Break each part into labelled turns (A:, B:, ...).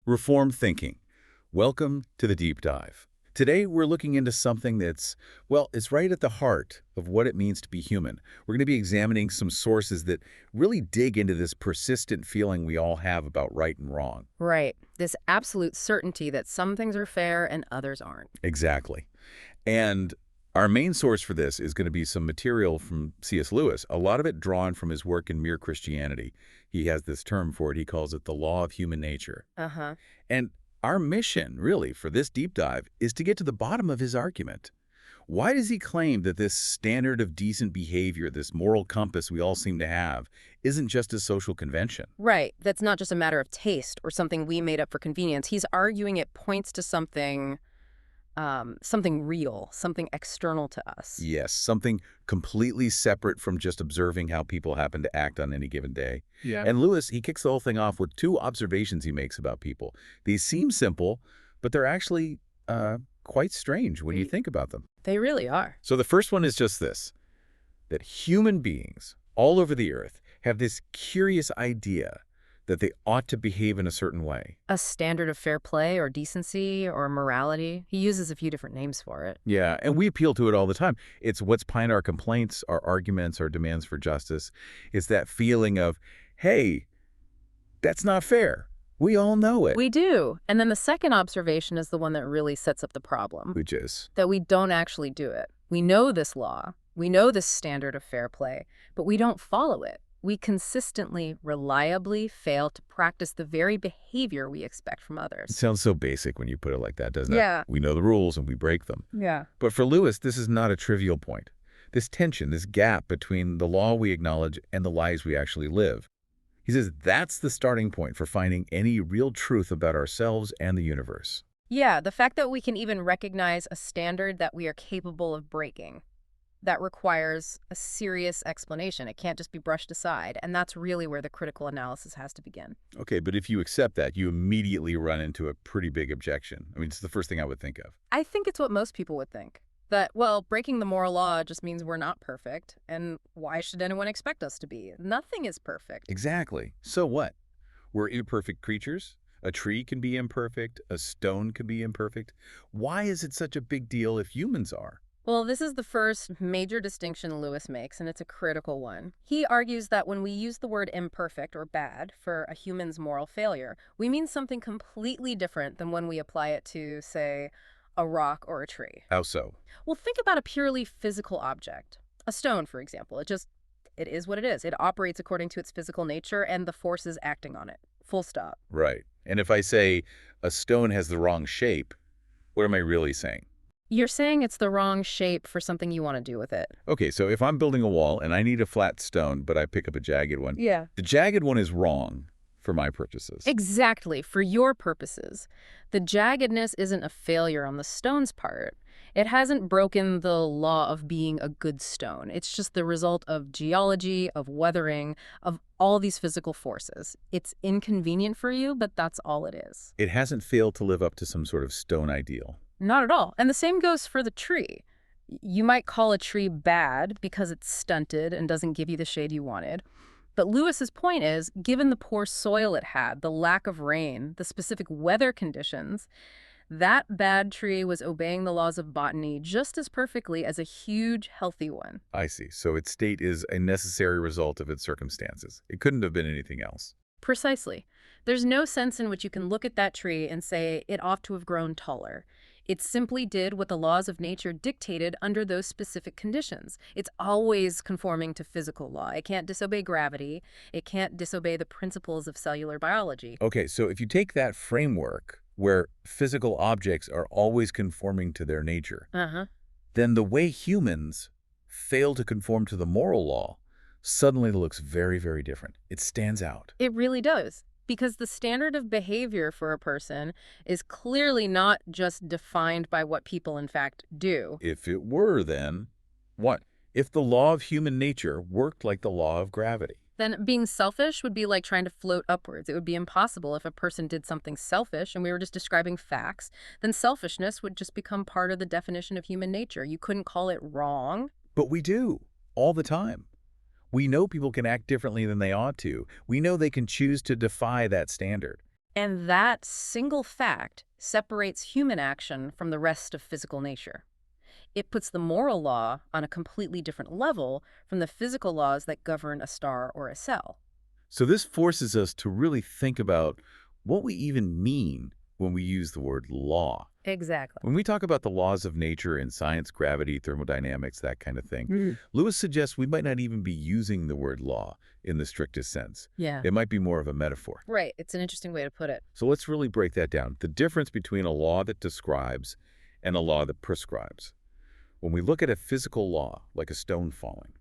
A: Reform thinking. Welcome to the deep dive. Today, we're looking into something that's, well, it's right at the heart of what it means to be human. We're going to be examining some sources that really dig into this persistent feeling we all have about right and wrong.
B: Right. This absolute certainty that some things are fair and others aren't.
A: Exactly. And our main source for this is going to be some material from C.S. Lewis, a lot of it drawn from his work in Mere Christianity. He has this term for it. He calls it the law of human nature.
B: Uh-huh.
A: And our mission, really, for this deep dive is to get to the bottom of his argument. Why does he claim that this standard of decent behavior, this moral compass we all seem to have, isn't just a social convention?
B: Right. That's not just a matter of taste or something we made up for convenience. He's arguing it points to something real, something external to us.
A: Yes, something completely separate from just observing how people happen to act on any given day.
C: Yeah.
A: And Lewis, he kicks the whole thing off with two observations he makes about people. These seem simple, but they're actually quite strange when you think about them.
B: They really are.
A: So the first one is just this, that human beings all over the earth have this curious idea that they ought to behave in a certain way.
B: A standard of fair play or decency or morality. He uses a few different names for it.
A: Yeah, and we appeal to it all the time. It's what's behind our complaints, our arguments, our demands for justice. It's that feeling of, hey, that's not fair. We all know it.
B: We do. And then the second observation is the one that really sets up the problem.
A: Which is?
B: That we don't actually do it. We know this law. We know this standard of fair play, but we don't follow it. We consistently, reliably fail to practice the very behavior we expect from
A: It
B: others.
A: sounds so basic when you put it like that, doesn't it?
B: Yeah.
A: We know the rules and we break them.
B: Yeah.
A: But for Lewis, this is not a trivial point. This tension, this gap between the law we acknowledge and the lives we actually live. He says that's the starting point for finding any real truth about ourselves and the universe.
B: Yeah, the fact that we can even recognize a standard that we are capable of breaking. That requires a serious explanation. It can't just be brushed aside. And that's really where the critical analysis has to begin.
A: Okay, but if you accept that, you immediately run into a pretty big objection. I mean, it's the first thing I would think of.
B: I think it's what most people would think. That, well, breaking the moral law just means we're not perfect. And why should anyone expect us to be? Nothing is perfect.
A: Exactly. So what? We're imperfect creatures? A tree can be imperfect. A stone can be imperfect. Why is it such a big deal if humans are?
B: Well, this is the first major distinction Lewis makes, and it's a critical one. He argues that when we use the word imperfect or bad for a human's moral failure, we mean something completely different than when we apply it to, say, a rock or a tree.
A: How so?
B: Well, think about a purely physical object. A stone, for example. It is what it is. It operates according to its physical nature and the forces acting on it. Full stop.
A: Right. And if I say a stone has the wrong shape, what am I really saying?
B: You're saying it's the wrong shape for something you want to do with it.
A: Okay, so if I'm building a wall and I need a flat stone, but I pick up a jagged one,
B: Yeah.
A: the jagged one is wrong for my purposes.
B: Exactly, for your purposes. The jaggedness isn't a failure on the stone's part. It hasn't broken the law of being a good stone. It's just the result of geology, of weathering, of all these physical forces. It's inconvenient for you, but that's all it is.
A: It hasn't failed to live up to some sort of stone ideal.
B: Not at all. And the same goes for the tree. You might call a tree bad because it's stunted and doesn't give you the shade you wanted. But Lewis's point is, given the poor soil it had, the lack of rain, the specific weather conditions, that bad tree was obeying the laws of botany just as perfectly as a huge, healthy one.
A: I see. So its state is a necessary result of its circumstances. It couldn't have been anything else.
B: Precisely. There's no sense in which you can look at that tree and say it ought to have grown taller. It simply did what the laws of nature dictated under those specific conditions. It's always conforming to physical law. It can't disobey gravity. It can't disobey the principles of cellular biology.
A: Okay, so if you take that framework where physical objects are always conforming to their nature, then the way humans fail to conform to the moral law suddenly looks very, very different. It stands out.
B: It really does. Because the standard of behavior for a person is clearly not just defined by what people in fact do.
A: If it were, then what? If the law of human nature worked like the law of gravity?
B: Then being selfish would be like trying to float upwards. It would be impossible if a person did something selfish and we were just describing facts. Then selfishness would just become part of the definition of human nature. You couldn't call it wrong.
A: But we do, all the time. We know people can act differently than they ought to. We know they can choose to defy that standard.
B: And that single fact separates human action from the rest of physical nature. It puts the moral law on a completely different level from the physical laws that govern a star or a cell.
A: So this forces us to really think about what we even mean when we use the word law.
B: Exactly.
A: When we talk about the laws of nature in science, gravity, thermodynamics, that kind of thing, Lewis suggests we might not even be using the word law in the strictest sense.
B: Yeah.
A: It might be more of a metaphor.
B: Right. It's an interesting way to put it.
A: So let's really break that down. The difference between a law that describes and a law that prescribes. When we look at a physical law, like a stone falling,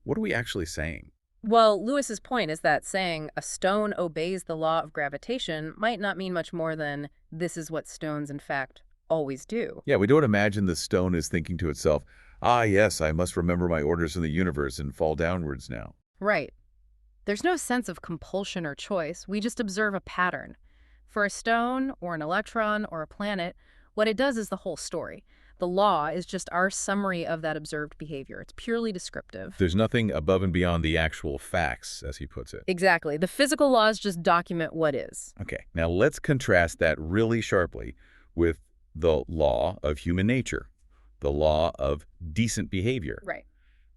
A: what are we actually saying?
B: Well, Lewis's point is that saying a stone obeys the law of gravitation might not mean much more than this is what stones, in fact, always do.
A: Yeah, we don't imagine the stone is thinking to itself, ah, yes, I must remember my orders from the universe and fall downwards now.
B: Right. There's no sense of compulsion or choice. We just observe a pattern. For a stone or an electron or a planet, what it does is the whole story. The law is just our summary of that observed behavior. It's purely descriptive.
A: There's nothing above and beyond the actual facts, as he puts it.
B: Exactly. The physical laws just document what is.
A: Okay, now let's contrast that really sharply with the law of human nature, the law of decent behavior.
B: Right.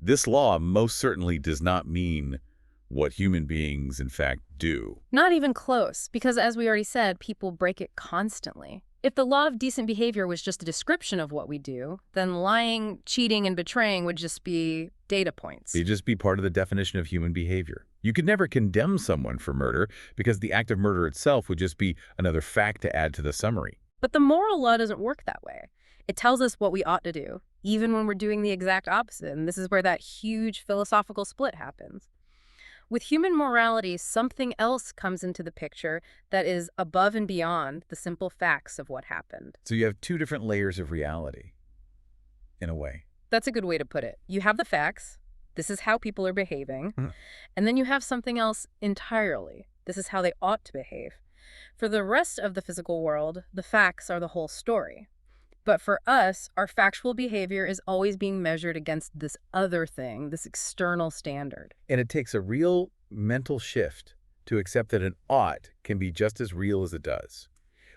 A: This law most certainly does not mean what human beings, in fact, do.
B: Not even close, because as we already said, people break it constantly. If the law of decent behavior was just a description of what we do, then lying, cheating, and betraying would just be data points.
A: It'd just be part of the definition of human behavior. You could never condemn someone for murder because the act of murder itself would just be another fact to add to the summary.
B: But the moral law doesn't work that way. It tells us what we ought to do, even when we're doing the exact opposite, and this is where that huge philosophical split happens. With human morality, something else comes into the picture that is above and beyond the simple facts of what happened.
A: So you have two different layers of reality, in a way.
B: That's a good way to put it. You have the facts. This is how people are behaving.
A: Mhm.
B: And then you have something else entirely. This is how they ought to behave. For the rest of the physical world, the facts are the whole story. But for us, our factual behavior is always being measured against this other thing, this external standard.
A: And it takes a real mental shift to accept that an ought can be just as real as it does.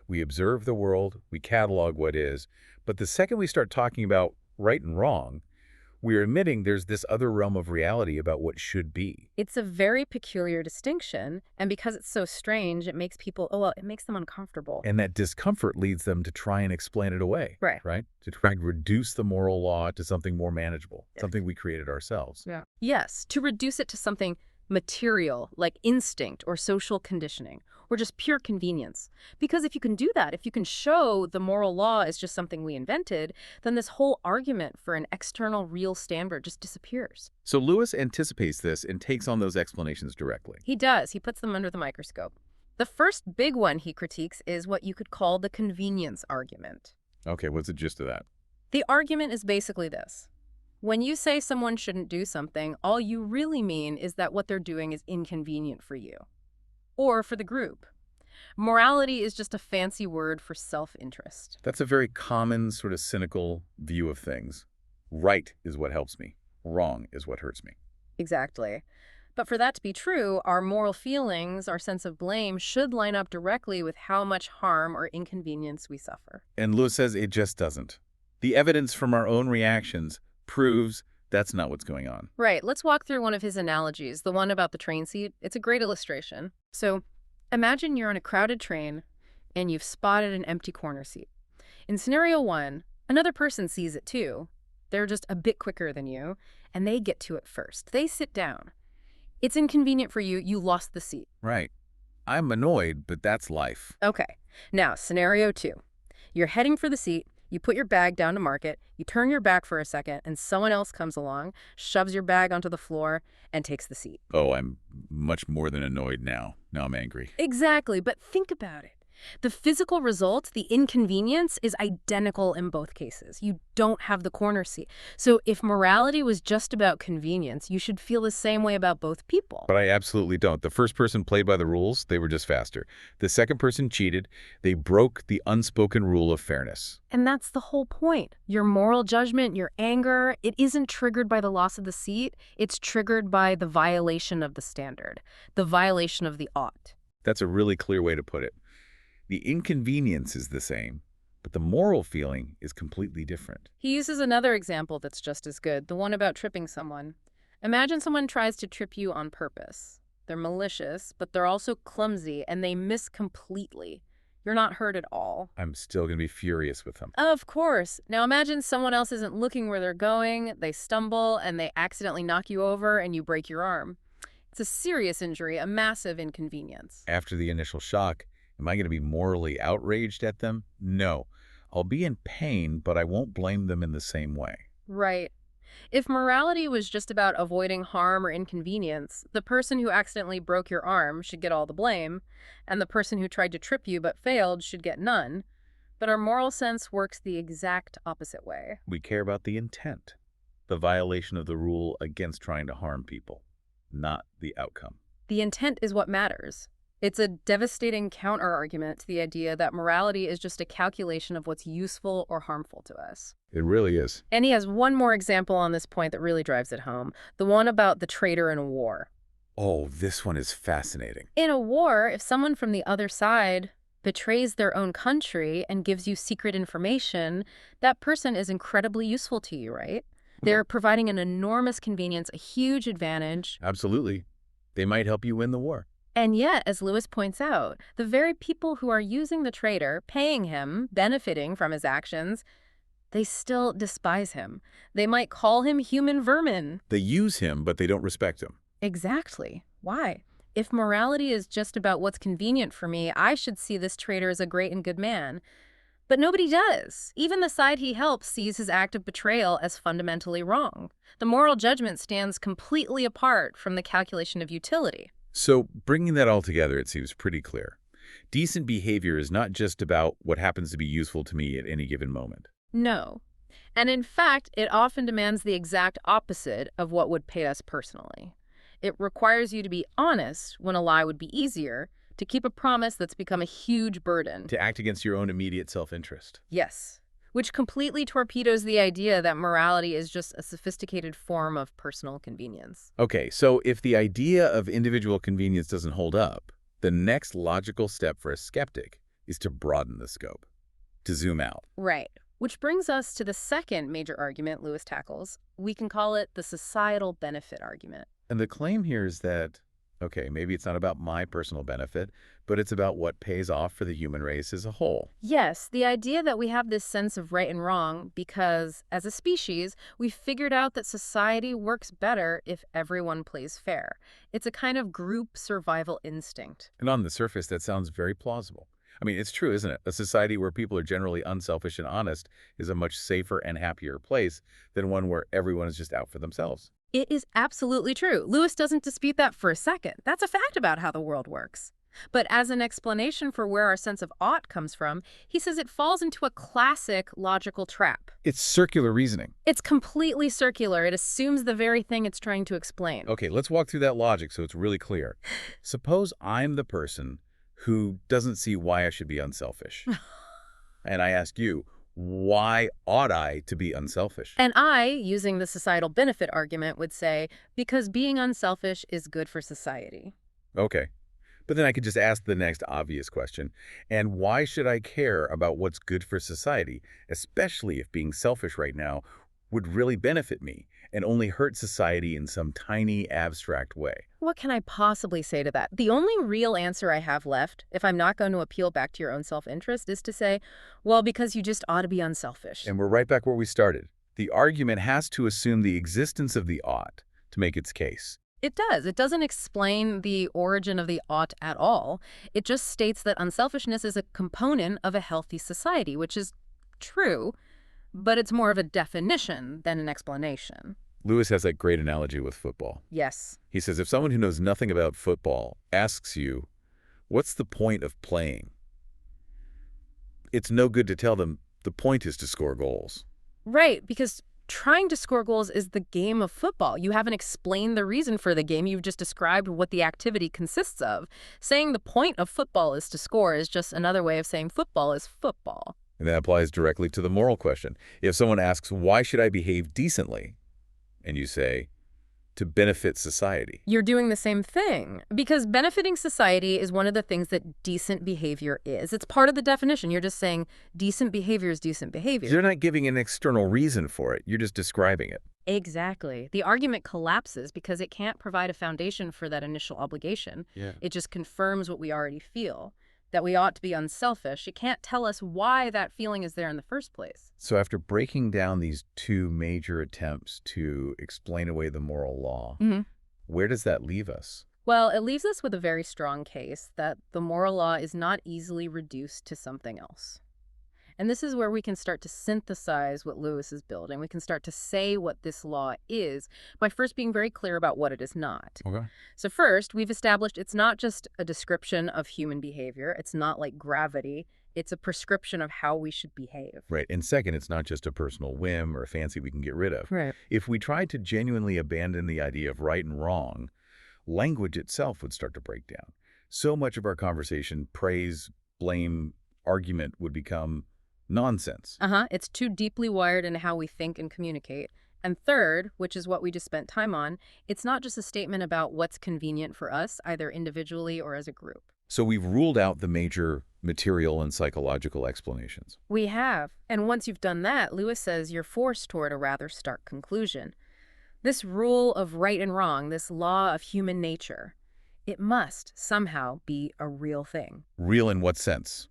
A: We observe the world, we catalog what is, but the second we start talking about right and wrong, we're admitting there's this other realm of reality about what should be.
B: It's a very peculiar distinction, and because it's so strange, it makes people, it makes them uncomfortable.
A: And that discomfort leads them to try and explain it away.
B: Right.
A: To try and reduce the moral law to something more manageable, something we created ourselves.
B: Yeah. Yes, to reduce it to something material, like instinct or social conditioning, or just pure convenience. Because if you can do that, if you can show the moral law is just something we invented, then this whole argument for an external real standard just disappears.
A: So Lewis anticipates this and takes on those explanations directly.
B: He does. He puts them under the microscope. The first big one he critiques is what you could call the convenience argument.
A: Okay, what's the gist of that?
B: The argument is basically this. When you say someone shouldn't do something, all you really mean is that what they're doing is inconvenient for you. Or for the group. Morality is just a fancy word for self-interest.
A: That's a very common sort of cynical view of things. Right is what helps me. Wrong is what hurts me.
B: Exactly. But for that to be true, our moral feelings, our sense of blame, should line up directly with how much harm or inconvenience we suffer.
A: And Lewis says it just doesn't. The evidence from our own reactions proves that's not what's going on.
B: Right. Let's walk through one of his analogies, the one about the train seat. It's a great illustration. So imagine you're on a crowded train and you've spotted an empty corner seat. In scenario one, another person sees it too. They're just a bit quicker than you, and they get to it first. They sit down. It's inconvenient for you. You lost the seat.
A: Right. I'm annoyed, but that's life.
B: Okay. Now, scenario two. You're heading for the seat. You put your bag down to mark it, you turn your back for a second, and someone else comes along, shoves your bag onto the floor, and takes the seat.
A: Oh, I'm much more than annoyed now. Now I'm angry.
B: Exactly, but think about it. The physical result, the inconvenience, is identical in both cases. You don't have the corner seat. So if morality was just about convenience, you should feel the same way about both people.
A: But I absolutely don't. The first person played by the rules. They were just faster. The second person cheated. They broke the unspoken rule of fairness.
B: And that's the whole point. Your moral judgment, your anger, it isn't triggered by the loss of the seat. It's triggered by the violation of the standard, the violation of the ought.
A: That's a really clear way to put it. The inconvenience is the same, but the moral feeling is completely different.
B: He uses another example that's just as good, the one about tripping someone. Imagine someone tries to trip you on purpose. They're malicious, but they're also clumsy, and they miss completely. You're not hurt at all.
A: I'm still going to be furious with them.
B: Of course. Now imagine someone else isn't looking where they're going, they stumble, and they accidentally knock you over, and you break your arm. It's a serious injury, a massive inconvenience.
A: After the initial shock, am I going to be morally outraged at them? No. I'll be in pain, but I won't blame them in the same way.
B: Right. If morality was just about avoiding harm or inconvenience, the person who accidentally broke your arm should get all the blame, and the person who tried to trip you but failed should get none. But our moral sense works the exact opposite way.
A: We care about the intent, the violation of the rule against trying to harm people, not the outcome.
B: The intent is what matters. It's a devastating counter-argument to the idea that morality is just a calculation of what's useful or harmful to us.
A: It really is.
B: And he has one more example on this point that really drives it home, the one about the traitor in a war.
A: Oh, this one is fascinating.
B: In a war, if someone from the other side betrays their own country and gives you secret information, that person is incredibly useful to you, right? They're providing an enormous convenience, a huge advantage.
A: Absolutely. They might help you win the war.
B: And yet, as Lewis points out, the very people who are using the traitor, paying him, benefiting from his actions, they still despise him. They might call him human vermin.
A: They use him, but they don't respect him.
B: Exactly. Why? If morality is just about what's convenient for me, I should see this traitor as a great and good man. But nobody does. Even the side he helps sees his act of betrayal as fundamentally wrong. The moral judgment stands completely apart from the calculation of utility.
A: So, bringing that all together, it seems pretty clear. Decent behavior is not just about what happens to be useful to me at any given moment.
B: No. And in fact, it often demands the exact opposite of what would pay us personally. It requires you to be honest when a lie would be easier, to keep a promise that's become a huge burden.
A: To act against your own immediate self-interest.
B: Yes. Which completely torpedoes the idea that morality is just a sophisticated form of personal convenience.
A: Okay, so if the idea of individual convenience doesn't hold up, the next logical step for a skeptic is to broaden the scope, to zoom out.
B: Right. Which brings us to the second major argument Lewis tackles. We can call it the societal benefit argument.
A: And the claim here is that, okay, maybe it's not about my personal benefit, but it's about what pays off for the human race as a whole.
B: Yes, the idea that we have this sense of right and wrong because, as a species, we've figured out that society works better if everyone plays fair. It's a kind of group survival instinct.
A: And on the surface, that sounds very plausible. I mean, it's true, isn't it? A society where people are generally unselfish and honest is a much safer and happier place than one where everyone is just out for themselves.
B: It is absolutely true. Lewis doesn't dispute that for a second. That's a fact about how the world works. But as an explanation for where our sense of ought comes from, he says it falls into a classic logical trap.
A: It's circular reasoning.
B: It's completely circular. It assumes the very thing it's trying to explain.
A: Okay, let's walk through that logic so it's really clear. Suppose I'm the person who doesn't see why I should be unselfish. And I ask you, why ought I to be unselfish?
B: And I, using the societal benefit argument, would say, because being unselfish is good for society.
A: Okay. But then I could just ask the next obvious question. And why should I care about what's good for society, especially if being selfish right now would really benefit me and only hurt society in some tiny, abstract way?
B: What can I possibly say to that? The only real answer I have left, if I'm not going to appeal back to your own self-interest, is to say, well, because you just ought to be unselfish.
A: And we're right back where we started. The argument has to assume the existence of the ought to make its case.
B: It does. It doesn't explain the origin of the ought at all. It just states that unselfishness is a component of a healthy society, which is true, but it's more of a definition than an explanation.
A: Lewis has that great analogy with football.
B: Yes.
A: He says if someone who knows nothing about football asks you, what's the point of playing? It's no good to tell them the point is to score goals.
B: Right, because trying to score goals is the game of football. You haven't explained the reason for the game. You've just described what the activity consists of. Saying the point of football is to score is just another way of saying football is football.
A: And that applies directly to the moral question. If someone asks, why should I behave decently? And you say, to benefit society.
B: You're doing the same thing because benefiting society is one of the things that decent behavior is. It's part of the definition. You're just saying decent behavior is decent behavior.
A: You're not giving an external reason for it. You're just describing it.
B: Exactly. The argument collapses because it can't provide a foundation for that initial obligation.
A: Yeah.
B: It just confirms what we already feel, that we ought to be unselfish. It can't tell us why that feeling is there in the first place.
A: So after breaking down these two major attempts to explain away the moral law, where does that leave us?
B: Well, it leaves us with a very strong case that the moral law is not easily reduced to something else. And this is where we can start to synthesize what Lewis is building. We can start to say what this law is by first being very clear about what it is not.
A: Okay.
B: So first, we've established it's not just a description of human behavior. It's not like gravity. It's a prescription of how we should behave.
A: Right. And second, it's not just a personal whim or a fancy we can get rid of.
B: Right.
A: If we tried to genuinely abandon the idea of right and wrong, language itself would start to break down. So much of our conversation, praise, blame, argument would become nonsense.
B: It's too deeply wired in how we think and communicate. And third, which is what we just spent time on, it's not just a statement about what's convenient for us, either individually or as a group.
A: So we've ruled out the major material and psychological explanations.
B: We have. And once you've done that, Lewis says you're forced toward a rather stark conclusion. This rule of right and wrong, this law of human nature, it must somehow be a real thing.
A: Real in what sense?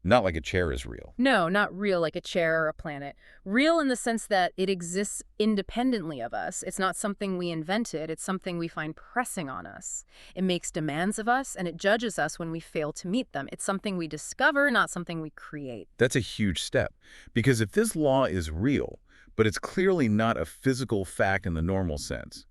A: Not like a chair is real.
B: No, not real like a chair or a planet. Real in the sense that it exists independently of us. It's not something we invented. It's something we find pressing on us. It makes demands of us, and it judges us when we fail to meet them. It's something we discover, not something we create.
A: That's a huge step. Because if this law is real, but it's clearly not a physical fact in the normal sense,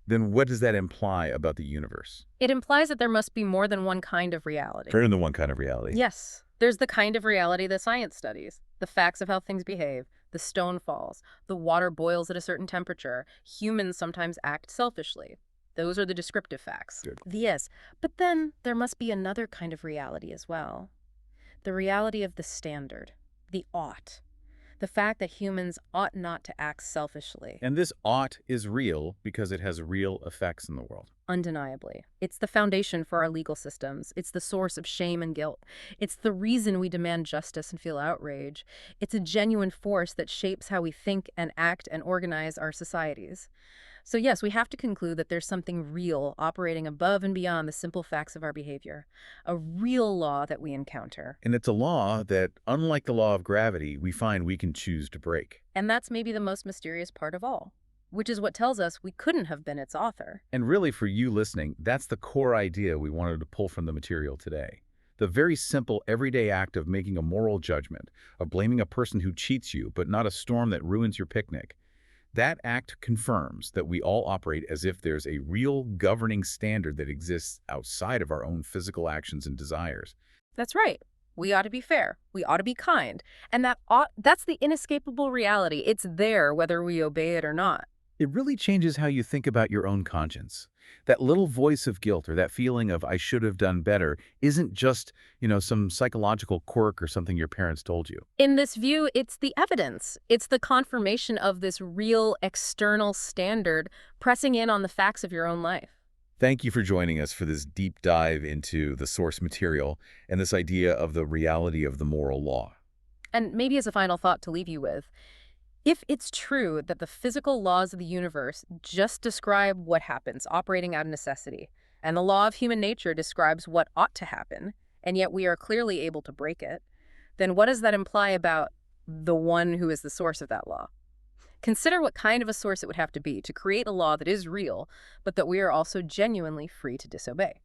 A: then what does that imply about the universe?
B: It implies that there must be more than one kind of reality.
A: Greater than one kind of reality.
B: Yes. There's the kind of reality that science studies, the facts of how things behave, the stone falls, the water boils at a certain temperature, humans sometimes act selfishly. Those are the descriptive facts.
A: Good.
B: Yes, but then there must be another kind of reality as well. The reality of the standard, the ought. The fact that humans ought not to act selfishly.
A: And this ought is real because it has real effects in the world.
B: Undeniably. It's the foundation for our legal systems. It's the source of shame and guilt. It's the reason we demand justice and feel outrage. It's a genuine force that shapes how we think and act and organize our societies. So yes, we have to conclude that there's something real operating above and beyond the simple facts of our behavior. A real law that we encounter.
A: And it's a law that, unlike the law of gravity, we find we can choose to break.
B: And that's maybe the most mysterious part of all, which is what tells us we couldn't have been its author.
A: And really, for you listening, that's the core idea we wanted to pull from the material today. The very simple, everyday act of making a moral judgment, of blaming a person who cheats you, but not a storm that ruins your picnic. That act confirms that we all operate as if there's a real governing standard that exists outside of our own physical actions and desires.
B: That's right. We ought to be fair. We ought to be kind. And that's the inescapable reality. It's there whether we obey it or not.
A: It really changes how you think about your own conscience. That little voice of guilt or that feeling of I should have done better isn't just, some psychological quirk or something your parents told you.
B: In this view, it's the evidence. It's the confirmation of this real external standard pressing in on the facts of your own life.
A: Thank you for joining us for this deep dive into the source material and this idea of the reality of the moral law.
B: And maybe as a final thought to leave you with, if it's true that the physical laws of the universe just describe what happens, operating out of necessity, and the law of human nature describes what ought to happen, and yet we are clearly able to break it, then what does that imply about the one who is the source of that law? Consider what kind of a source it would have to be to create a law that is real, but that we are also genuinely free to disobey.